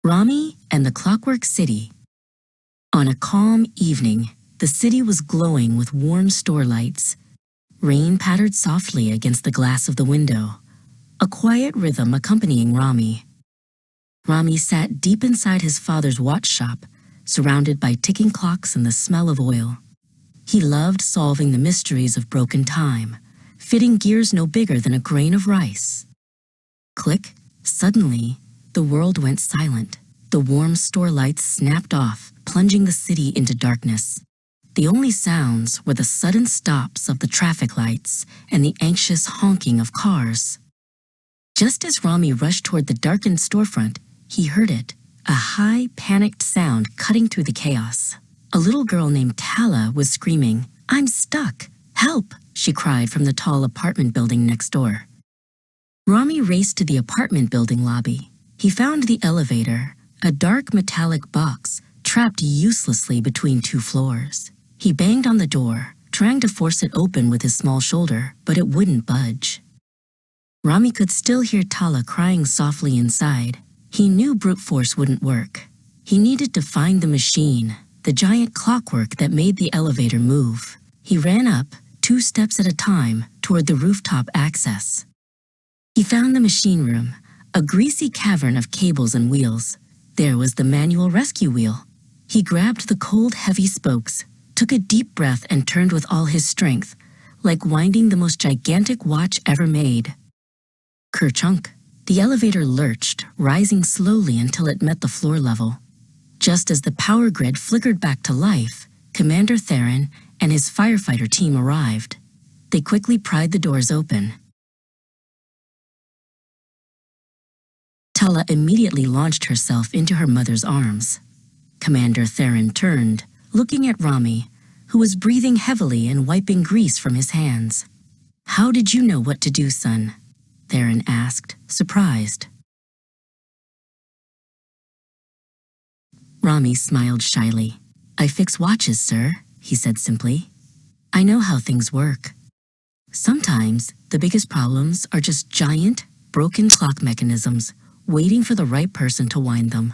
Rami and the Clockwork City. On a calm evening, the city was glowing with warm store lights. Rain pattered softly against the glass of the window, a quiet rhythm accompanying Rami. Rami sat deep inside his father's watch shop, surrounded by ticking clocks and the smell of oil. He loved solving the mysteries of broken time, fitting gears no bigger than a grain of rice. Click! Suddenly, the world went silent. The warm store lights snapped off, plunging the city into darkness. The only sounds were the sudden stops of the traffic lights and the anxious honking of cars. Just as Rami rushed toward the darkened storefront, he heard it, a high, panicked sound cutting through the chaos. A little girl named Tala was screaming, "I'm stuck! Help!" she cried from the tall apartment building next door. Rami raced to the apartment building lobby. He found the elevator, a dark metallic box trapped uselessly between two floors. He banged on the door, trying to force it open with his small shoulder, but it wouldn't budge. Rami could still hear Tala crying softly inside. He knew brute force wouldn't work. He needed to find the machine, the giant clockwork that made the elevator move. He ran up, 2 steps at a time, toward the rooftop access. He found the machine room, a greasy cavern of cables and wheels. There was the manual rescue wheel. He grabbed the cold, heavy spokes, took a deep breath and turned with all his strength, like winding the most gigantic watch ever made. Kerchunk! The elevator lurched, rising slowly until it met the floor level. Just as the power grid flickered back to life, Commander Theron and his firefighter team arrived. They quickly pried the doors open. Tala immediately launched herself into her mother's arms. Commander Theron turned, looking at Rami, who was breathing heavily and wiping grease from his hands. "How did you know what to do, son?" Theron asked, surprised. Rami smiled shyly. "I fix watches, sir," he said simply. "I know how things work. Sometimes the biggest problems are just giant, broken clock mechanisms waiting for the right person to wind them."